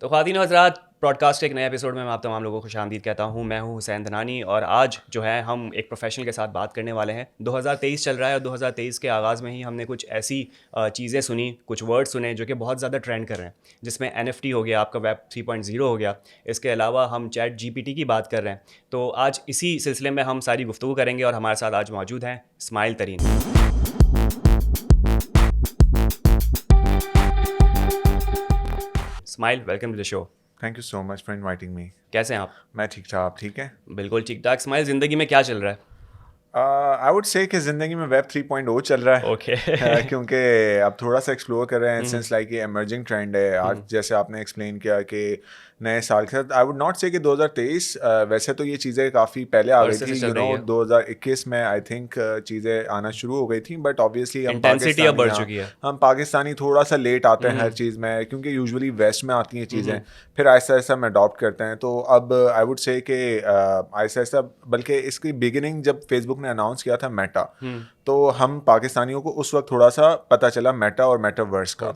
تو خواتین و حضرات، پوڈکاسٹ کے ایک نئے ایپیسوڈ میں آپ تمام لوگوں کو خوش آمدید کہتا ہوں. میں ہوں حسین دھنانی، اور آج جو ہے ہم ایک پروفیشنل کے ساتھ بات کرنے والے ہیں. 2023 چل رہا ہے، اور 2023 کے آغاز میں ہی ہم نے کچھ ایسی چیزیں سنی، کچھ ورڈ سنے جو کہ بہت زیادہ ٹرینڈ کر رہے ہیں، جس میں NFT ہو گیا، آپ کا ویب 3.0 ہو گیا. اس کے علاوہ ہم چیٹ GPT کی بات کر رہے ہیں. تو آج اسی سلسلے میں ہم ساری گفتگو کریں گے، اور ہمارے ساتھ آج موجود ہیں Ismail Tareen. Ismail, welcome to the show. Thank you so much for inviting me. کیسے ہیں آپ؟ میں ٹھیک ٹھاک. آپ ٹھیک ہیں؟ بالکل ٹھیک ٹھاک. اسماعیل، زندگی میں کیا چل رہا ہے؟ آئی ووڈ سے کہ زندگی میں ویب 3.0 چل رہا ہے. اوکے. کیونکہ اب تھوڑا سا ایکسپلور کر رہے ہیں سنس لائک یہ ایمرجنگ ٹرینڈ ہے. آج جیسے آپ نے ایکسپلین کیا کہ نئے سال کے ساتھ، آئی ووڈ ناٹ سے کہ 2023 ویسے تو یہ چیزیں کافی پہلے آ گئی تھی. 2021 میں آئی تھنک چیزیں آنا شروع ہو گئی تھیں، بٹ آبویسلی ہم پاکستانی تھوڑا سا لیٹ آتے ہیں ہر چیز میں، کیونکہ یوزولی ویسٹ میں آتی ہیں چیزیں، پھر آہستہ آہستہ ہم اڈاپٹ کرتے ہیں. تو اب آئی ووڈ سے کہ آہستہ آہستہ، بلکہ اس کی بگننگ جب فیس بک نے اناؤنس کیا تھا میٹا، تو ہم پاکستانیوں کو اس وقت تھوڑا سا پتہ چلا میٹا اور میٹاورس کا.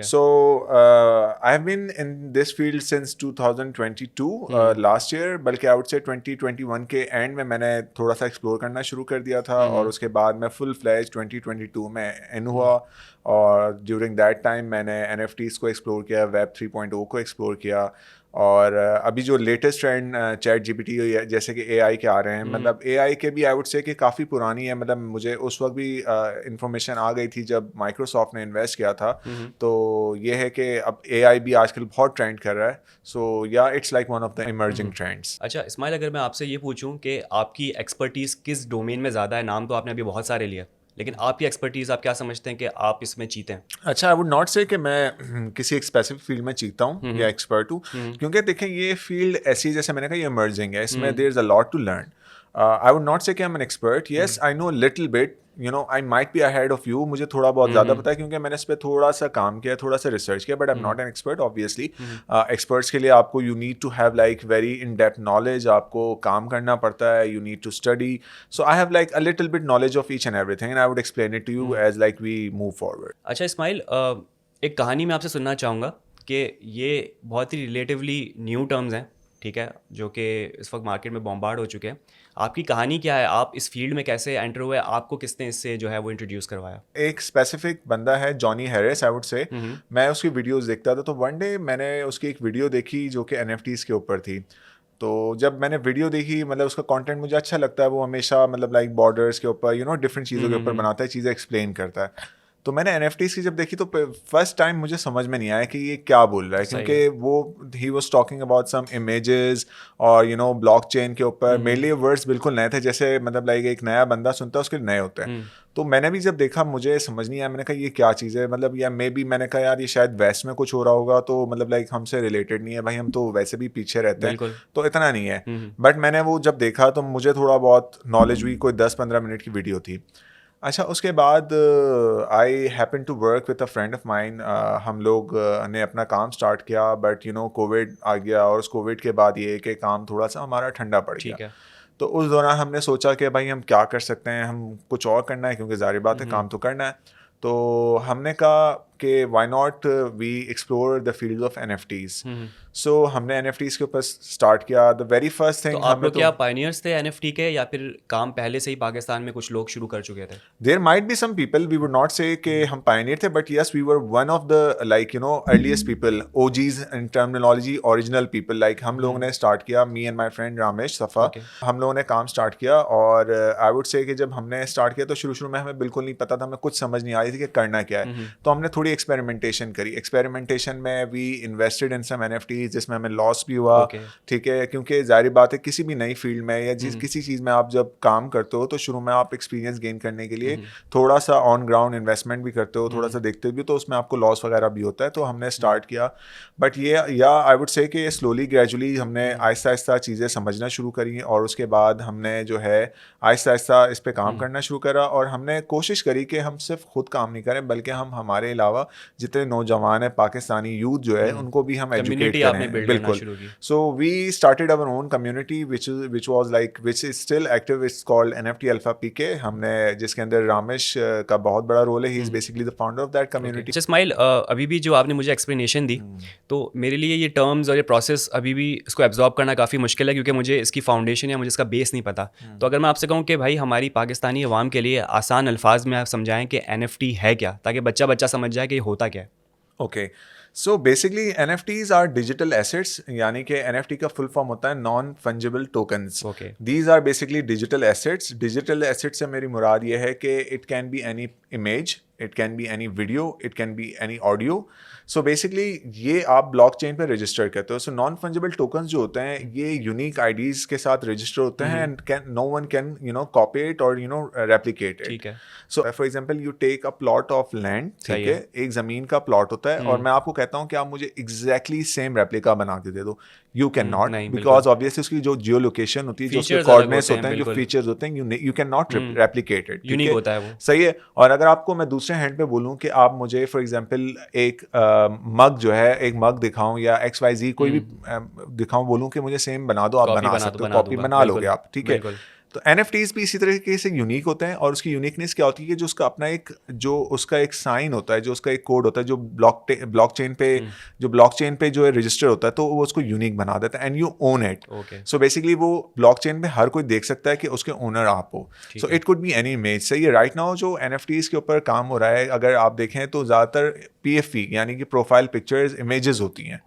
So I have been in this field since 2022 last year, بلکہ آؤٹ سے 2021 کے اینڈ میں نے تھوڑا سا ایکسپلور کرنا شروع کر دیا تھا، اور اس کے بعد میں فل فلیج 2022 میں ان ہوا. اور ڈیورنگ دیٹ ٹائم میں نے NFTs کو ایکسپلور کیا، ویب 3.0 کو ایکسپلور کیا، اور ابھی جو لیٹسٹ ٹرینڈ چیٹ GPT جیسے کہ AI کے آ رہے ہیں، مطلب AI کے بھی آئی ووڈ سے کہ کافی پرانی ہے. مطلب مجھے اس وقت بھی انفارمیشن آ گئی تھی جب مائکروسافٹ نے انویسٹ کیا تھا. تو یہ ہے کہ اب AI بھی آج کل بہت ٹرینڈ کر رہا ہے. سو یا it's like one of the emerging trends. اچھا اسماعیل، اگر میں آپ سے یہ پوچھوں کہ آپ کی ایکسپرٹیز کس ڈومین میں زیادہ ہے؟ نام تو آپ نے ابھی بہت سارے لیے، لیکن آپ کی ایکسپرٹیز آپ کیا سمجھتے ہیں کہ آپ اس میں چیتے ہیں؟ اچھا، آئی ووڈ ناٹ سے کہ میں کسی ایک اسپیسیفک فیلڈ میں چیتا ہوں یا ایکسپرٹ ہوں، کیونکہ دیکھیں یہ فیلڈ ایسی، جیسے میں نے کہا، یہ ایمرجنگ ہے، اس میں there is a lot to learn. I would not say کہ I am an expert. Yes, I know little bit, I might be ahead of you. مجھے تھوڑا بہت زیادہ پتا ہے کیونکہ میں نے اس پہ تھوڑا سا کام کیا، تھوڑا سا ریسرچ کیا، but I'm not an expert obviously. Experts کے لیے آپ کو you need to have like very in depth knowledge, آپ کو کام کرنا پڑتا ہے، you need to study. So I have like a little bit knowledge of each and everything, and I would explain it to you as like we move forward. اچھا اسماعیل، ایک کہانی میں آپ سے سننا چاہوں گا کہ یہ بہت ہی ریلیٹیولی نیو ٹرمز ہیں، ٹھیک ہے، جو کہ اس وقت مارکیٹ میں بمبارڈ ہو چکے ہیں. آپ کی کہانی کیا ہے؟ آپ اس فیلڈ میں کیسے انٹر ہوئے؟ آپ کو کس نے اس سے جو ہے وہ انٹروڈیوس کروایا؟ ایک اسپیسیفک بندہ ہے جانی ہیرس، آئی ووڈ سے. میں اس کی ویڈیوز دیکھتا تھا، تو ون ڈے میں نے اس کی ایک ویڈیو دیکھی جو کہ NFTs کے اوپر تھی. تو جب میں نے ویڈیو دیکھی، مطلب اس کا کانٹینٹ مجھے اچھا لگتا ہے. وہ ہمیشہ مطلب لائک بارڈرس کے اوپر ڈفرینٹ چیزوں کے اوپر بناتا ہے، چیزیں ایکسپلین کرتا ہے. تو میں نے NFTs کی جب دیکھی تو فرسٹ ٹائم مجھے سمجھ میں نہیں آیا کہ یہ کیا بول رہا ہے، کیونکہ وہ he was talking about some images اور بلاک چین کے اوپر. میرے لیے ورڈس بالکل نئے تھے، جیسے مطلب لائک ایک نیا بندہ سنتا ہے اس کے نئے ہوتے ہیں. تو میں نے بھی جب دیکھا مجھے سمجھ نہیں آیا. میں نے کہا یہ کیا چیز ہے، مطلب یا مے بی میں نے کہا یار یہ شاید ویسٹ میں کچھ ہو رہا ہوگا، تو مطلب لائک ہم سے ریلیٹڈ نہیں ہے بھائی، ہم تو ویسے بھی پیچھے رہتے ہیں، تو اتنا نہیں ہے. بٹ میں نے وہ جب دیکھا تو مجھے تھوڑا بہت نالج ہوئی. کوئی 10-15 منٹ کی ویڈیو تھی. اچھا، اس کے بعد I happen to work with a friend of mine. ہم لوگ نے اپنا کام اسٹارٹ کیا، بٹ کووڈ آ گیا، اور اس کووڈ کے بعد یہ کہ کام تھوڑا سا ہمارا ٹھنڈا پڑ گیا. تو اس دوران ہم نے سوچا کہ بھائی ہم کیا کر سکتے ہیں، ہم کچھ اور کرنا ہے، کیونکہ ظاہر بات ہے کام تو کرنا ہے. تو ہم نے کہا کہ why not we explore the field of NFTs. سو ہم نے NFTs کے اوپر اسٹارٹ کیا. دا ویری فرسٹ تھنگ، آپ لوگ کیا پائنیئرس تھے NFT کے، یا پھر کام پہلے سے ہی پاکستان میں کچھ لوگ شروع کر چکے تھے؟ There might be some people, we would not say کہ ہم پائنیئر تھے، but yes we were one of the like earliest people, OGs in terminology, original people. Like ہم لوگوں نے اسٹارٹ کیا، me and my friend Ramesh Safa, ہم لوگوں نے کام اسٹارٹ کیا. اور آئی وڈ سے کہ جب ہم نے اسٹارٹ کیا تو شروع میں ہمیں بالکل نہیں پتا تھا، ہمیں کچھ سمجھ نہیں آ رہی تھی کہ کرنا کیا ہے. تو ہم نے تھوڑی ایکسپیریمنٹیشن کری. ایکسپیریمنٹیشن میں وی انویسٹڈ ان سم NFTs، جس میں ہمیں لاس بھی ہوا، ٹھیک ہے، کیونکہ ظاہر بات ہے کسی بھی نئی فیلڈ میں یا کسی چیز میں آپ جب کام کرتے ہو تو شروع میں آپ ایکسپیرینس گین کرنے کے لیے تھوڑا سا آن گراؤنڈ انویسٹمنٹ بھی کرتے ہو، تھوڑا سا دیکھتے بھی، تو اس میں آپ کو لاس وغیرہ بھی ہوتا ہے. تو ہم نے اسٹارٹ کیا، بٹ یہ آئی وڈ سے کہ سلولی گریجولی ہم نے آہستہ آہستہ چیزیں سمجھنا شروع کری. اور اس کے بعد ہم نے جو ہے آہستہ آہستہ اس پہ کام کرنا شروع کرا. اور ہم نے کوشش کری کہ ہم صرف خود کام نہیں کریں، بلکہ ہم ہمارے علاوہ علاوہ جتنے نوجوان ہیں پاکستانی یوتھ جو ہے ان کو بھی ہم ایجوکیٹ کریں. بالکل. So we started over own community which was like which is still active. It's called NFT Alpha PK. ہم نے جس کے اندر رامش کا بہت بڑا رول ہے. He is basically the founder of that community. اسماعیل ابھی بھی جو آپ نے مجھے ایکسپلینیشن دی تو میرے لیے یہ ٹرمز اور یہ پروسیس ابھی بھی اس کو ایبزارب کرنا کافی مشکل ہے کیونکہ مجھے اس کی فاؤنڈیشن یا مجھے اس کا بیس نہیں پتا. تو اگر میں آپ سے کہوں کہ بھائی ہماری پاکستانی عوام کے لیے آسان الفاظ میں آپ سمجھائیں کہ NFT ہے کیا, تاکہ بچہ سمجھ جائے کہ یہ ہوتا کیا ہے. Okay, so basically NFTs are digital assets, یعنی کہ NFT کا فل فارم ہوتا ہے non fungible tokens. These are basically digital assets. Digital asset سے میری مراد یہ ہے کہ it can be any image, it can be any video, it can be any audio. So basically یہ آپ بلاک چین پہ رجسٹر کرتے ہو. سو نان فنجیبل ٹوکنس جو ہوتے ہیں یہ یونیک آئی-ڈیز کے ساتھ رجسٹر ہوتے ہیں and no one can copy it اور replicate it. So for example you take a plot of land, ٹھیک ہے, ایک زمین کا پلاٹ ہوتا ہے اور میں آپ کو کہتا ہوں کہ آپ مجھے ایگزیکٹلی سیم ریپلیکا بنا کے دے دو. You can not, because obviously اس کی جو جیو لوکیشن ہوتی ہے, جو اس کے کوآرڈینیٹس ہوتے ہیں, جو فیچرز ہوتے ہیں, you can not replicate it. Unique ہوتا ہے وہ, صحیح ہے. اور اگر آپ کو میں دوسرے ہینڈ پہ بولوں کہ آپ مجھے فار ایگزامپل ایک مگ جو ہے, ایک مگ دکھاؤں یا XYZ کوئی بھی دکھاؤں, بولوں کہ مجھے سیم بنا دو, آپ بنا سکتے ہو, کاپی بنا لو گے آپ, ٹھیک ہے. تو NFTs بھی اسی طریقے سے یونیک ہوتے ہیں اور اس کی یونیکنیس کیا ہوتی ہے کہ جو اس کا اپنا ایک جو اس کا ایک سائن ہوتا ہے, جو اس کا ایک کوڈ ہوتا ہے, جو بلاک چین پہ جو ہے رجسٹر ہوتا ہے, تو وہ اس کو یونیک بنا دیتا ہے and you own it. So basically وہ بلاک چین پہ ہر کوئی دیکھ سکتا ہے کہ اس کے اونر آپ ہو. So it could be any image. صحیح ہے. رائٹ ناؤ جو NFTs کے اوپر کام ہو رہا ہے, اگر آپ دیکھیں تو زیادہ تر PFP یعنی کہ پروفائل پکچرز امیجز ہوتی ہیں,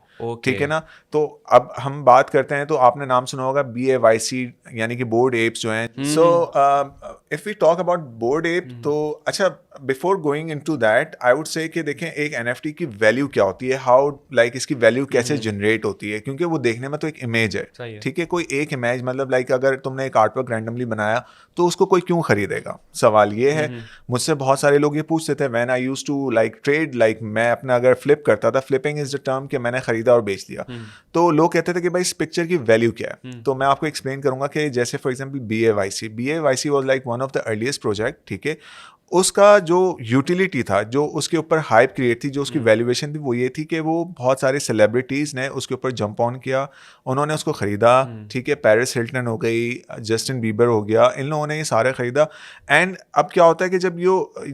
ٹھیک ہے نا. تو اب ہم بات کرتے ہیں, تو آپ نے نام سنا ہوگا BAYC یعنی کہ بورڈ ایپس جو ہیں. So if we talk about board app, تو اچھا before going into that I would say کہ دیکھیں ایک NFT کی ویلیو کیا ہوتی ہے, ہاؤ لائک اس کی ویلیو کیسے جنریٹ ہوتی ہے, کیونکہ وہ دیکھنے میں تو ایک امیج ہے, ٹھیک ہے. کوئی ایک امیج مطلب لائک اگر تم نے ایک آرٹ ورک رینڈملی بنایا تو اس کو کوئی کیوں خریدے گا, سوال یہ ہے. مجھ سے بہت سارے لوگ یہ پوچھتے تھے when I used to like trade, like میں اپنا اگر فلپ کرتا تھا, فلپنگ از دا ٹرم کہ میں نے خریدا اور بیچ دیا, تو لوگ کہتے تھے کہ بھائی اس پکچر کی ویلیو کیا ہے. تو میں آپ کو ایکسپلین کروں گا کہ جیسے for example BAYC was like one of the earliest project, ٹھیک ہے. اس کا جو یوٹیلیٹی تھا, جو اس کے اوپر ہائپ کریٹ تھی, جو اس کی ویلیویشن تھی, وہ یہ تھی کہ وہ بہت سارے سیلیبریٹیز نے اس کے اوپر جمپ آن کیا, انہوں نے اس کو خریدا, ٹھیک ہے. پیرس ہلٹن ہو گئی, جسٹن بیبر ہو گیا, ان لوگوں نے یہ سارے خریدا. اینڈ اب کیا ہوتا ہے کہ جب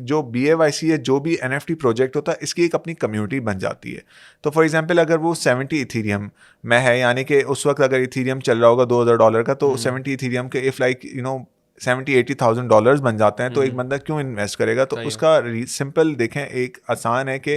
جو BAYC ہے, جو بھی NFT پروجیکٹ ہوتا ہے, اس کی ایک اپنی کمیونٹی بن جاتی ہے. تو فار ایگزامپل اگر وہ 70 ایتھیریم میں ہے, یعنی کہ اس وقت اگر ایتھیریم چل رہا ہوگا $2,000 کا, تو 70 ایتھیریم کے اف لائک $70,000-80,000 بن جاتے ہیں, تو ایک بندہ کیوں انویسٹ کرے گا. تو اس کا سمپل دیکھیں, ایک آسان ہے کہ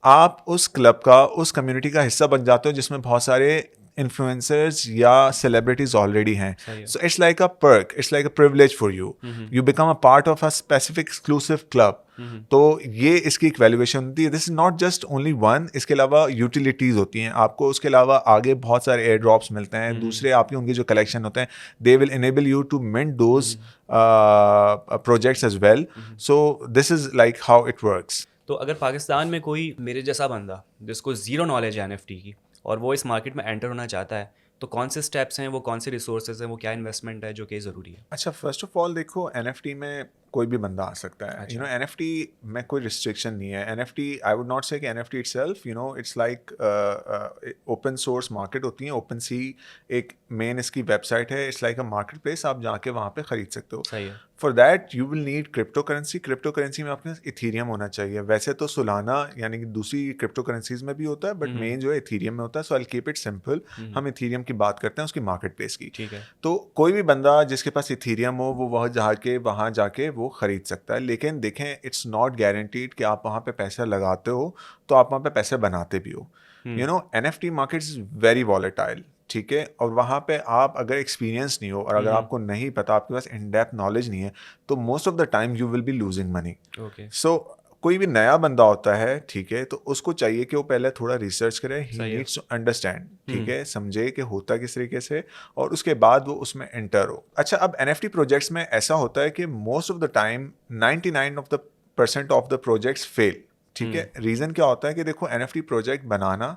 آپ اس کلب کا, اس کمیونٹی کا حصہ بن جاتے ہو جس میں بہت سارے انفلوئنسرز یا سیلیبریٹیز آلریڈی ہیں. So it's like a perk, it's like a privilege for you, you become a part of a specific exclusive club. تو یہ اس کی ایک ویلیویشن ہوتی ہے. This is not just only one, اس کے علاوہ یوٹیلیٹیز ہوتی ہیں آپ کو, اس کے علاوہ آگے بہت سارے ایئر ڈراپس ملتے ہیں, دوسرے آپ کے ان کے جو کلیکشن ہوتے ہیں, they will enable you to mint those projects as well. So this is like how it works. تو اگر پاکستان میں کوئی میرے جیسا بندہ جس کو زیرو نالج ہے NFT کی اور وہ اس مارکیٹ میں انٹر ہونا چاہتا ہے, تو کون سے اسٹیپس ہیں, وہ کون سے ریسورسز ہیں, وہ کیا انویسٹمنٹ ہے جو کہ ضروری ہے؟ اچھا, فرسٹ آف آل دیکھو NFT میں کوئی بھی بندہ آ سکتا ہے. NFT میں کوئی ریسٹرکشن نہیں ہے. NFT I would not say کہ NFT itself it's like open source market ہوتی ہیں. اوپن سی ایک مین اس کی ویب سائٹ ہے, it's like a marketplace, آپ جا کے وہاں پہ خرید سکتے ہو. For that you will need cryptocurrency. Cryptocurrency میں آپ کے پاس ایتھیریم ہونا چاہیے. ویسے تو سولانا یعنی کہ دوسری کرپٹو کرنسیز میں بھی ہوتا ہے, بٹ مین جو ہے ایتھیریم میں ہوتا ہے. سو آئی کیپ اٹ سمپل. ہم ایتھیریم کی بات کرتے ہیں, اس کی مارکیٹ پلیس کی. تو کوئی بھی بندہ جس کے پاس ایتھیریم ہو, وہ وہاں جا کے وہ خرید سکتا ہے. لیکن دیکھیں, اٹس ناٹ گارنٹیڈ کہ آپ وہاں پہ پیسہ لگاتے ہو تو آپ وہاں پہ پیسے بناتے بھی ہو. NFT market is very volatile, ٹھیک ہے. اور وہاں پہ آپ اگر ایکسپیرینس نہیں ہو اور اگر آپ کو نہیں پتا, آپ کے پاس ان ڈیپتھ نالج نہیں ہے, تو most of the time you will be losing money. So کوئی بھی نیا بندہ ہوتا ہے, ٹھیک ہے, تو اس کو چاہیے کہ وہ پہلے تھوڑا ریسرچ کرے. ہی نیڈس ٹو انڈرسٹینڈ, ٹھیک ہے, سمجھے کہ ہوتا کس طریقے سے, اور اس کے بعد وہ اس میں انٹر ہو. اچھا, اب NFT پروجیکٹس میں ایسا ہوتا ہے کہ most of the time 99% of the projects fail, ٹھیک ہے. ریزن کیا ہوتا ہے کہ دیکھو, NFT پروجیکٹ بنانا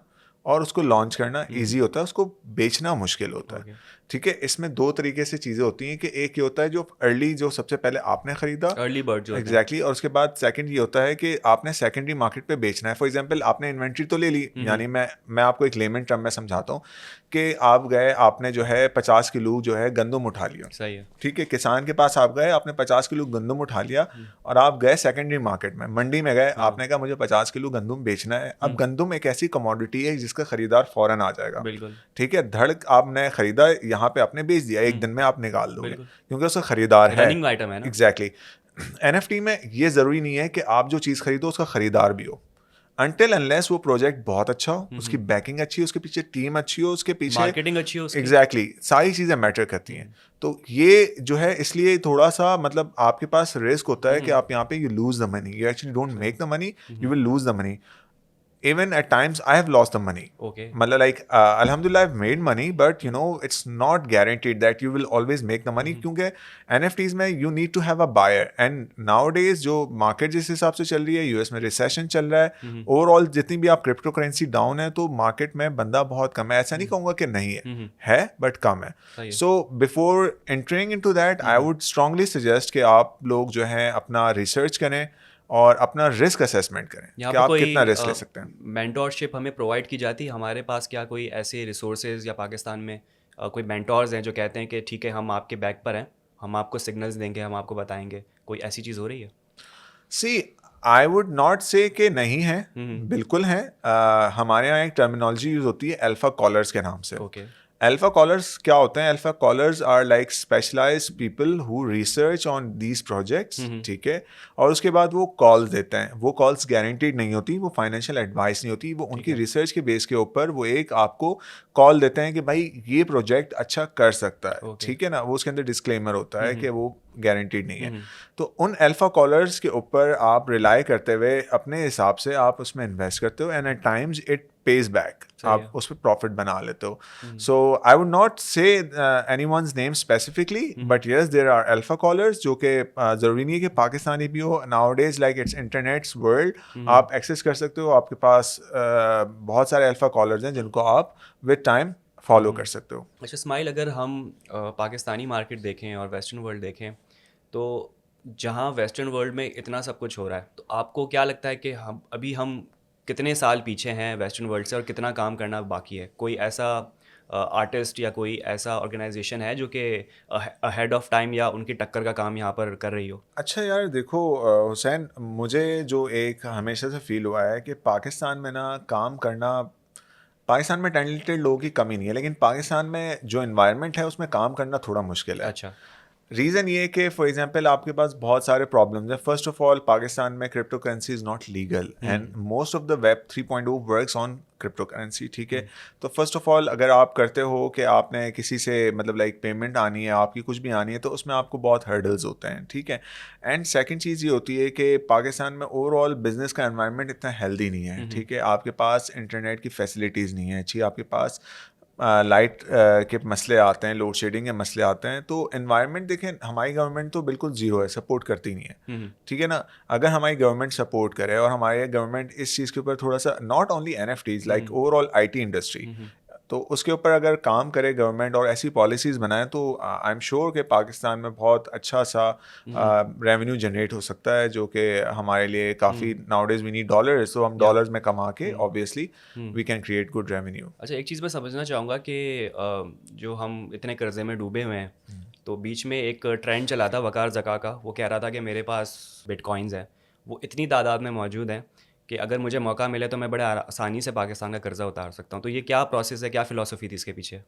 اور اس کو لانچ کرنا ایزی ہوتا ہے, اس کو بیچنا مشکل ہوتا ہے. ٹھیک ہے. اس میں دو طریقے سے چیزیں ہوتی ہیں کہ ایک یہ ہوتا ہے جو ارلی جو سب سے پہلے آپ نے خریدا ارلی برڈ جو ایگزیکٹلی, اور اس کے بعد سیکنڈ یہ ہوتا ہے کہ آپ نے سیکنڈری مارکیٹ پہ بیچنا ہے. فار ایگزامپل آپ نے انوینٹری تو لے لی, یعنی میں آپ کو ایک لیمن ٹرم میں سمجھاتا ہوں کہ آپ گئے, آپ نے جو ہے 50 کلو جو ہے گندم اٹھا لیا. صحیح ہے. ٹھیک ہے, کسان کے پاس آپ گئے, آپ نے 50 کلو گندم اٹھا لیا اور آپ گئے سیکنڈری مارکیٹ میں, منڈی میں گئے, آپ نے کہا مجھے 50 کلو گندم بیچنا ہے. اب گندم ایک ایسی کموڈٹی ہے جس کا خریدار فوراً آ جائے گا. بالکل. ٹھیک ہے, دھڑک آپ نے خریدا, یہاں پہ آپ نے بیچ دیا, ایک دن میں آپ نکال دو گے کیونکہ اس کا خریدار ہے. رننگ آئٹم ہے نا. ایگزیکٹلی. NFT میں یہ ضروری نہیں ہے کہ آپ جو چیز خریدو اس کا خریدار بھی ہو, انٹل انلیس وہ پروجیکٹ بہت اچھا ہو, اس کی بیکنگ اچھی ہو, اس کے پیچھے ٹیم اچھی ہو, اس کے پیچھے مارکیٹنگ اچھی ہو. ایگزیکٹلی, ساری چیزیں میٹر کرتی ہیں. تو یہ جو ہے اس لیے تھوڑا سا مطلب آپ کے پاس رسک ہوتا ہے کہ آپ یہاں پہ you lose the money, you actually don't make the money, you will lose the money. Even at times I have lost the money. Okay. Matlab like alhamdulillah I've made money, but you know it's not guaranteed that you will always make the money kyunki NFTs mein you need to have a buyer, and nowadays jo market jis hisab se chal rahi hai, US mein recession chal raha hai, overall jitni bhi aap crypto currency down hai to market mein banda bahut kam hai. aisa nahi kahunga ki nahi hai but kam hai. So before entering into that I would strongly suggest کہ آپ لوگ جو ہیں اپنا research کریں اور اپنا risk assessment کریں کہ آپ کتنا رسک لے سکتے ہیں. مینٹورشپ ہمیں پرووائڈ کی جاتی ہے ہمارے پاس, کیا کوئی ایسے ریسورسز یا پاکستان میں کوئی مینٹورز ہیں جو کہتے ہیں کہ ٹھیک ہے ہم آپ کے بیک پر ہیں, ہم آپ کو سگنلز دیں گے, ہم آپ کو بتائیں گے, کوئی ایسی چیز ہو رہی ہے؟ سی آئی وڈ ناٹ سے کہ نہیں ہے, بالکل ہے. ہمارے یہاں ایک ٹرمینالوجی یوز ہوتی ہے الفا کالرز کے نام سے. اوکے. الفا کالرز کیا ہوتے ہیں؟ Alpha callers are like specialise people who research on these projects. ٹھیک ہے, اور اس کے بعد وہ کالز دیتے ہیں. وہ کالز گارنٹیڈ نہیں ہوتی, وہ فائنینشیل ایڈوائس نہیں ہوتی, وہ ان کی ریسرچ کے بیس کے اوپر وہ ایک آپ کو کال دیتے ہیں کہ بھائی یہ پروجیکٹ اچھا کر سکتا ہے. ٹھیک ہے نا, وہ اس کے اندر ڈسکلیمر ہوتا ہے کہ وہ گارنٹیڈ نہیں ہے. تو ان الفا کالرز کے اوپر آپ ریلائی کرتے ہوئے اپنے حساب سے آپ اس میں انویسٹ کرتے ہو, and at times it pays back, آپ اس پہ پروفٹ بنا لیتے ہو. So I would not say any ones name specifically, but yes there are alpha callers جو کہ ضروری نہیں ہے کہ پاکستانی بھی ہو. Nowadays like it's internet's world, آپ ایکسیس کر سکتے ہو, آپ کے پاس بہت سارے الفا کالرز ہیں جن کو آپ ود ٹائم فالو کر سکتے ہو. اچھا اسماعیل, اگر ہم پاکستانی مارکیٹ دیکھیں اور ویسٹرن ورلڈ دیکھیں تو جہاں ویسٹرن ورلڈ میں اتنا سب کچھ ہو رہا ہے, تو آپ کو کیا لگتا ہے کہ ہم کتنے سال پیچھے ہیں ویسٹرن ورلڈ سے اور کتنا کام کرنا باقی ہے؟ کوئی ایسا آرٹسٹ یا کوئی ایسا آرگنائزیشن ہے جو کہ ہیڈ آف ٹائم یا ان کی ٹکر کا کام یہاں پر کر رہی ہو؟ اچھا یار دیکھو حسین, مجھے جو ایک ہمیشہ سے فیل ہوا ہے کہ پاکستان میں نا کام کرنا, پاکستان میں ٹیلنٹڈ لوگوں کی کمی نہیں ہے, لیکن پاکستان میں جو انوائرمنٹ ہے اس میں کام کرنا تھوڑا مشکل ہے. اچھا. ریزن یہ کہ فار ایگزامپل آپ کے پاس بہت سارے پرابلمز ہیں. فرسٹ آف آل پاکستان میں crypto currency is not legal and most of the web 3.0 works on crypto currency. ٹھیک ہے, تو فرسٹ آف آل اگر آپ کرتے ہو کہ آپ نے کسی سے مطلب لائک پیمنٹ آنی ہے, آپ کی کچھ بھی آنی ہے, تو اس میں آپ کو بہت ہرڈلز ہوتے ہیں. ٹھیک ہے, اینڈ سیکنڈ چیز یہ ہوتی ہے کہ پاکستان میں اوور آل بزنس کا انوائرمنٹ اتنا ہیلدی نہیں ہے. ٹھیک ہے, آپ کے پاس انٹرنیٹ کی فیسلٹیز نہیں ہیں اچھی, آپ کے پاس لائٹ کے مسئلے آتے ہیں, لوڈ شیڈنگ کے مسئلے آتے ہیں. تو انوائرمنٹ دیکھیں, ہماری گورنمنٹ تو بالکل زیرو ہے, سپورٹ کرتی نہیں ہے. ٹھیک ہے نا, اگر ہماری گورنمنٹ سپورٹ کرے اور ہماری گورنمنٹ اس چیز کے اوپر تھوڑا سا, not only NFTs like over all IT industry, تو اس کے اوپر اگر کام کرے گورنمنٹ اور ایسی پالیسیز بنائیں, تو آئی ایم شیور کہ پاکستان میں بہت اچھا سا ریونیو جنریٹ ہو سکتا ہے, جو کہ ہمارے لیے کافی. Nowadays we need dollars, تو ہم ڈالرز میں کما کے obviously we can create good revenue. اچھا ایک چیز میں سمجھنا چاہوں گا کہ جو ہم اتنے قرضے میں ڈوبے ہوئے ہیں, تو بیچ میں ایک ٹرینڈ چلا تھا وقار زکا کا, وہ کہہ رہا تھا کہ میرے پاس بٹ کوائنز ہیں, وہ اتنی تعداد میں موجود ہیں کہ اگر مجھے موقع ملے تو میں بڑے آسانی سے پاکستان کا قرضہ اتار سکتا ہوں. تو یہ کیا پروسیس ہے, کیا فلاسفی تھی اس کے پیچھے؟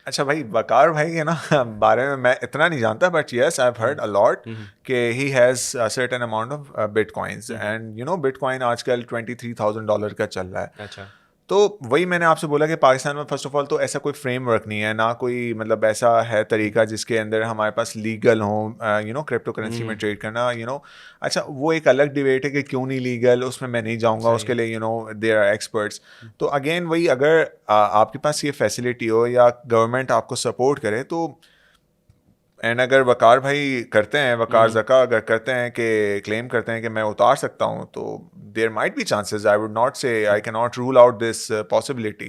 اچھا بھائی, وقار بھائی کے نا بارے میں اتنا نہیں جانتا, but yes I have heard a lot کہ he has certain amount of bitcoins, and you know bitcoin آج کل $23,000 کا چل رہا ہے. اچھا, تو وہی میں نے آپ سے بولا کہ پاکستان میں فرسٹ آف آل تو ایسا کوئی فریم ورک نہیں ہے, نہ کوئی مطلب ایسا ہے طریقہ جس کے اندر ہمارے پاس لیگل ہوں یو نو کرپٹو کرنسی میں ٹریڈ کرنا, یو نو. اچھا وہ ایک الگ ڈبیٹ ہے کہ کیوں نہیں لیگل, اس میں نہیں جاؤں گا, اس کے لیے you know there are experts. تو اگین وہی, اگر آپ کے پاس یہ فیسلٹی ہو یا گورنمنٹ آپ کو سپورٹ کرے, تو اینڈ اگر وقار بھائی کرتے ہیں, وقار زکا اگر کرتے ہیں کہ کلیم کرتے ہیں کہ میں اتار سکتا ہوں, تو there might be chances. I would not say, I can not rule out this possibility,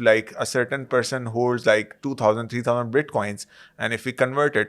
like a certain person holds like 2000-3000 bitcoins and if we convert it,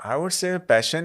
I would say passion,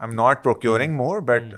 I'm not procuring more, but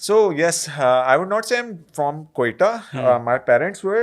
So yes, I would not say I'm from Quetta. My parents were.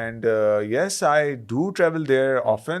And yes, I do travel there often.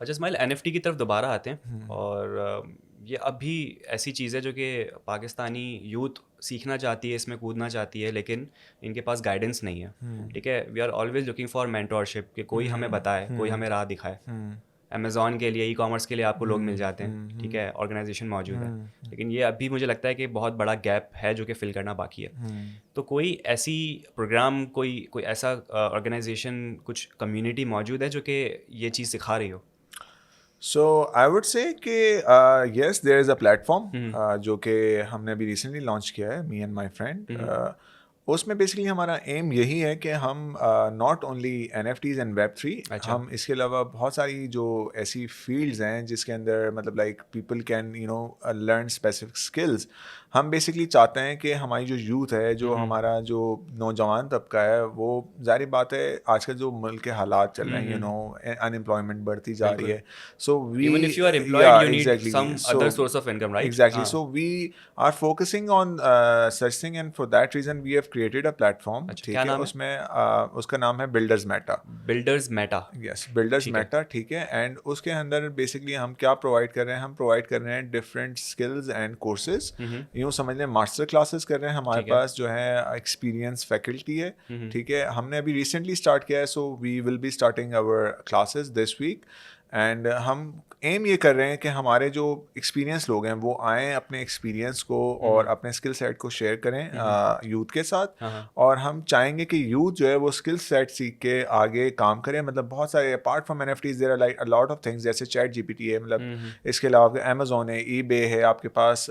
اچھا اسماعیل NFT کی طرف دوبارہ آتے ہیں, اور یہ اب بھی ایسی چیز ہے جو کہ پاکستانی یوتھ سیکھنا چاہتی ہے, اس میں کودنا چاہتی ہے, لیکن ان کے پاس گائیڈنس نہیں ہے. ٹھیک ہے, we are always looking for mentorship, کہ کوئی ہمیں بتائے, کوئی ہمیں راہ دکھائے. امیزون کے لیے, ای کامرس کے لیے آپ کو لوگ مل جاتے ہیں, ٹھیک ہے, آرگنائزیشن موجود ہے, لیکن یہ اب بھی مجھے لگتا ہے کہ بہت بڑا گیپ ہے جو کہ فل کرنا باقی ہے. تو کوئی ایسی پروگرام, کوئی ایسا آرگنائزیشن, کچھ کمیونٹی موجود ہے جو کہ یہ چیز سکھا رہی ہو؟ سو آئی وڈ سے کہ یس دیر از اے پلیٹ فارم جو کہ ہم نے ابھی ریسنٹلی لانچ کیا ہے, می اینڈ مائی فرینڈ. اس میں بیسکلی ہمارا ایم یہی ہے کہ ہم not only NFTs and Web3, ہم اس کے علاوہ بہت ساری جو ایسی فیلڈز ہیں جس کے اندر مطلب like people can learn specific skills. ہم بیسکلی چاہتے ہیں کہ ہماری جو یوتھ ہے, جو ہمارا جو نوجوان طبقہ ہے, وہ ظاہر بات ہے آج کل جو ملک کے حالات چل رہے ہیں, انمپلائمنٹ بڑھتی جا رہی ہے. So we exactly so we are focusing on such thing, and for that reason we have created a platform. ٹھیک ہے, اس میں اس کا نام ہے builders meta. Yes, builders meta. ٹھیک ہے, اینڈ اس کے اندر بیسکلی ہم کیا پرووائڈ کر رہے ہیں, ہم پرووائڈ کر رہے ہیں ڈفرینٹ اسکلز اینڈ کورسز. یوں سمجھ لیں ماسٹر کلاسز کر رہے ہیں. ہمارے پاس جو ہے ایکسپیرینس فیکلٹی ہے. ٹھیک ہے, ہم نے ابھی ریسنٹلی اسٹارٹ کیا ہے, so we will be starting our classes this week. And ہم ایم یہ کر رہے ہیں کہ ہمارے جو ایکسپیرینس لوگ ہیں وہ آئیں, اپنے ایکسپیرینس کو اور اپنے اسکل سیٹ کو شیئر کریں یوتھ کے ساتھ. اور ہم چاہیں گے کہ یوتھ جو ہے وہ اسکل سیٹ سیکھ کے آگے کام کریں. مطلب بہت سارے apart from NFTs there are like a lot of things, جیسے ChatGPT ہے, مطلب اس کے علاوہ Amazon ہے, eBay ہے, آپ کے پاس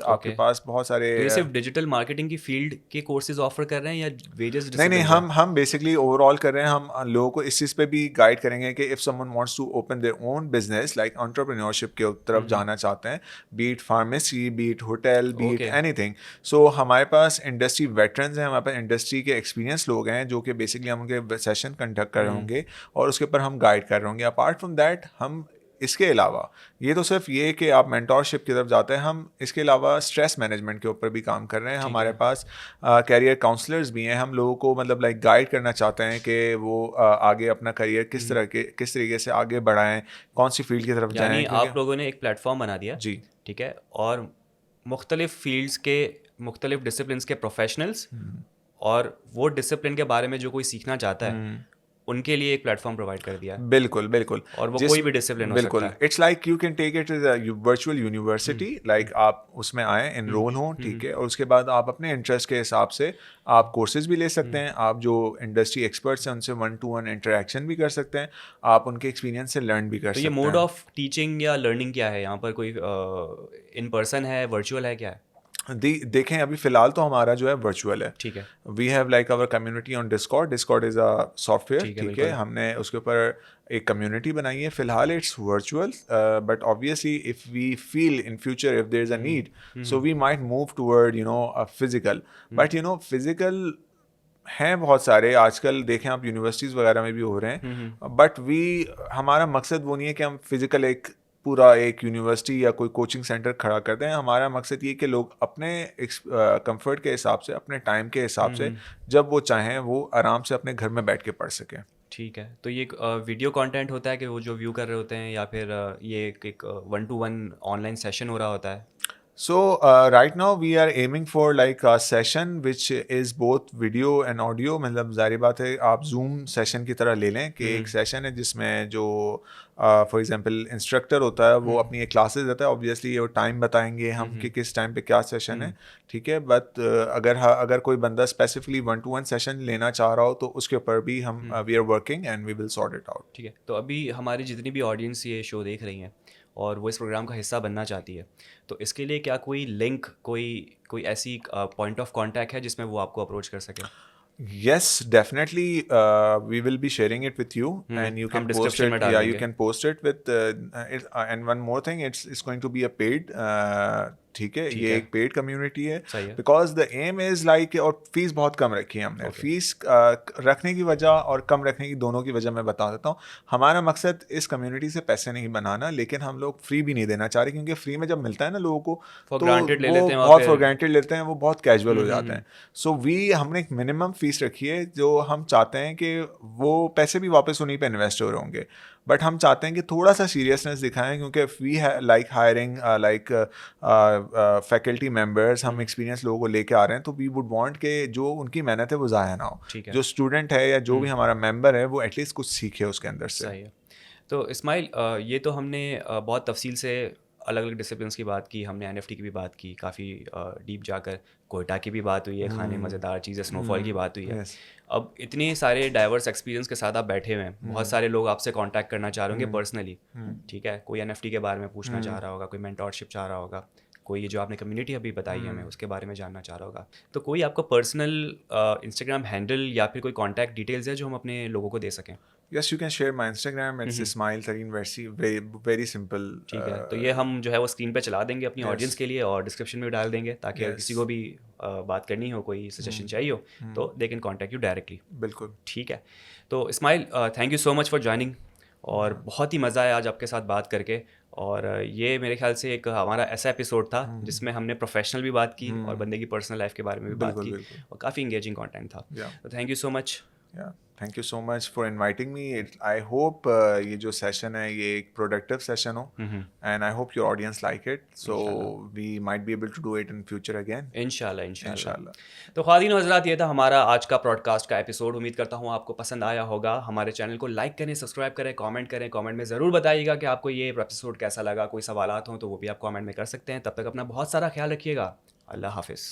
بہت سارے. صرف ڈیجیٹل مارکیٹنگ کی فیلڈ کے کورسز آفر کر رہے ہیں یا ویریس؟ نہیں, ہم بیسکلی اوور آل کر رہے ہیں. ہم لوگوں کو اس چیز پہ بھی گائڈ کریں گے کہ if someone wants to open their own business, like entrepreneurship کے طرف جانا چاہتے ہیں, be it pharmacy, be it hotel, be it anything. سو ہمارے پاس انڈسٹری ویٹرنز ہیں, ہمارے پاس انڈسٹری کے ایکسپیرینس لوگ ہیں جو کہ بیسکلی ہم ان کے سیشن کنڈکٹ کر رہے ہوں گے اور اس کے اوپر ہم گائڈ کر رہے ہوں گے. اپارٹ فرام دیٹ ہم اس کے علاوہ, یہ تو صرف یہ کہ آپ مینٹورشپ کی طرف جاتے ہیں, ہم اس کے علاوہ اسٹریس مینجمنٹ کے اوپر بھی کام کر رہے ہیں. ہمارے پاس کیریئر کاؤنسلرز بھی ہیں. ہم لوگوں کو مطلب لائک گائڈ کرنا چاہتے ہیں کہ وہ آگے اپنا کریئر کس طریقے سے آگے بڑھائیں, کون سی فیلڈ کی طرف جائیں. یعنی آپ لوگوں نے ایک پلیٹ فارم بنا دیا, جی ٹھیک ہے, اور مختلف فیلڈس کے, مختلف ڈسپلنس کے پروفیشنلز, اور وہ ڈسپلن کے بارے میں جو کوئی سیکھنا چاہتا ہے ان کے لیے ایک پلیٹ فارم پرووائڈ کر دیا. بالکل بالکل, اور وہ کوئی بھی ڈسپلن ہو سکتا ہے. It's like you can take it as a virtual university, like آپ اس میں آئیں, انرول ہوں, ٹھیک ہے, اور اس کے بعد آپ اپنے انٹرسٹ کے حساب سے آپ کورسز بھی لے سکتے ہیں. آپ جو انڈسٹری ایکسپرٹس ہیں ان سے 1-to-1 انٹریکشن بھی کر سکتے ہیں, آپ ان کے ایکسپیرینس سے لرن بھی کر سکتے ہیں. تو یہ موڈ آف ٹیچنگ یا لرننگ کیا ہے یہاں پر؟ کوئی ان پرسن ہے, ورچوئل ہے, کیا ہے؟ دیکھیں ابھی فی الحال تو ہمارا جو ہے ورچوئل ہے. ٹھیک ہے, we have like our community on Discord is a software. ٹھیک ہے, ہم نے اس کے اوپر ایک کمیونٹی بنائی ہے. فی الحال it's virtual, but obviously if we feel in future if there is a need, so we might move toward physical. But physical ہیں بہت سارے آج کل, دیکھیں آپ یونیورسٹیز وغیرہ میں بھی ہو رہے ہیں. بٹ ہمارا مقصد وہ نہیں ہے کہ ہم فزیکل ایک پورا ایک یونیورسٹی یا کوئی کوچنگ سینٹر کھڑا کرتے ہیں. ہمارا مقصد یہ کہ لوگ اپنے کمفرٹ کے حساب سے, اپنے ٹائم کے حساب سے جب وہ چاہیں وہ آرام سے اپنے گھر میں بیٹھ کے پڑھ سکیں. ٹھیک ہے, تو یہ ویڈیو کانٹینٹ ہوتا ہے کہ وہ جو ویو کر رہے ہوتے ہیں, یا پھر یہ ایک 1-to-1 آن لائن سیشن ہو رہا ہوتا ہے؟ So right now we are aiming for like a session which is both video and audio. مطلب ظاہر بات ہے آپ زوم سیشن کی طرح لے لیں کہ ایک سیشن ہے جس میں جو فار ایگزامپل انسٹرکٹر ہوتا ہے وہ اپنی ایک کلاسز دیتا ہے. اوبویسلی وہ ٹائم بتائیں گے ہم کہ کس ٹائم پہ کیا سیشن ہے. ٹھیک ہے, بٹ اگر کوئی بندہ اسپیسیفکلی 1-to-1 سیشن لینا چاہ رہا ہو تو اس کے اوپر بھی ہم we are working and we will sort it out. ٹھیک ہے, تو ابھی ہماری جتنی بھی آڈینس یہ شو دیکھ رہی ہیں اور وہ اس پروگرام کا حصہ بننا چاہتی ہے, تو اس کے لیے کیا کوئی لنک, کوئی ایسی پوائنٹ آف کانٹیکٹ ہے جس میں وہ آپ کو اپروچ کر سکے؟ Yes, definitely. We will be sharing it with you, and you can post it. Yeah, you can post it with. And one more thing, it's going to be a paid. ٹھیک ہے, یہ ایک paid community ہے. Because the aim is like, اور fees بہت کم رکھی ہے ہم نے. فیس رکھنے کی وجہ اور کم رکھنے کی دونوں کی وجہ میں بتا دیتا ہوں. ہمارا مقصد اس کمیونٹی سے پیسے نہیں بنانا, لیکن ہم لوگ فری بھی نہیں دینا چاہ رہے, کیونکہ فری میں جب ملتا ہے نا لوگوں کو تو وہ بہت فار گرانٹیڈ لیتے ہیں, وہ بہت کیجول ہو جاتے ہیں. سو ہم نے ایک منیمم فیس رکھی ہے جو ہم چاہتے ہیں کہ وہ پیسے بھی واپس انہیں پہ انویسٹ ہو رہے ہوں گے. بٹ ہم چاہتے ہیں کہ تھوڑا سا سیریسنس دکھائیں, کیونکہ we like hiring like faculty members, ہم ایکسپیرینس لوگوں کو لے کے آ رہے ہیں, تو وی وڈ وانٹ کہ جو ان کی محنت ہے وہ ضائع نہ ہو. جو اسٹوڈنٹ ہے یا جو بھی ہمارا ممبر ہے وہ ایٹ لیسٹ کچھ سیکھے اس کے اندر سے. صحیح ہے. تو اسماعیل, یہ تو ہم نے بہت تفصیل سے الگ الگ ڈسپلنس کی بات کی, ہم نے این ایف ٹی کی بھی بات کی, کافی ڈیپ جا کر کوئٹہ کی بھی بات ہوئی ہے, کھانے مزیدار چیزیں, اسنو فال کی بات ہوئی ہے. اب اتنے سارے ڈائیورس ایکسپیرینس کے ساتھ آپ بیٹھے ہوئے ہیں, بہت سارے لوگ آپ سے کانٹیکٹ کرنا چاہ رہے ہوں گے پرسنلی, ٹھیک ہے, کوئی این ایف ٹی کے بارے میں پوچھنا چاہ رہا ہوگا, کوئی مینٹورشپ چاہ رہا ہوگا, کوئی یہ جو آپ نے کمیونٹی ابھی بتائی ہے ہمیں اس کے بارے میں جاننا چاہ رہا ہوگا. تو کوئی آپ کا پرسنل انسٹاگرام ہینڈل یا پھر کوئی کانٹیکٹ ڈیٹیلز ہے جو ہم اپنے لوگوں کو دے سکیں؟ Yes, you can share my Instagram. It's Ismail Tareen Versi. Very simple. ٹھیک ہے, تو یہ ہم جو ہے وہ اسکرین پہ چلا دیں گے اپنی آڈینس کے لیے, اور ڈسکرپشن میں ڈال دیں گے, تاکہ کسی کو بھی بات کرنی ہو, کوئی سجیشن چاہیے ہو, تو they can contact you directly. بالکل ٹھیک ہے. تو Ismail, thank you so much for joining, اور بہت ہی مزہ آیا آج آپ کے ساتھ بات کر کے. اور یہ میرے خیال سے ایک ہمارا ایسا ایپیسوڈ تھا جس میں ہم نے پروفیشنل بھی بات کی اور بندے کی پرسنل لائف کے بارے میں بھی بات کی, اور کافی انگیجنگ کانٹینٹ تھا. تو thank you so much. Thank you so much for inviting me. I hope یہ جو سیشن ہے یہ ایک پروڈکٹیو سیشن ہو, and I hope your audience like it, so we might be able to do it in future again. انشاءاللہ. تو خواتین و حضرات, یہ تھا ہمارا آج کا پوڈ کاسٹ کا ایپیسوڈ. امید کرتا ہوں آپ کو پسند آیا ہوگا. ہمارے چینل کو لائک کریں, سبسکرائب کریں, کامنٹ کریں. کامنٹ میں ضرور بتائیے گا کہ آپ کو یہ ایپیسوڈ کیسا لگا. کوئی سوالات ہوں تو وہ بھی آپ کامنٹ میں کر سکتے ہیں. تب تک اپنا بہت سارا خیال رکھیے گا. اللہ حافظ.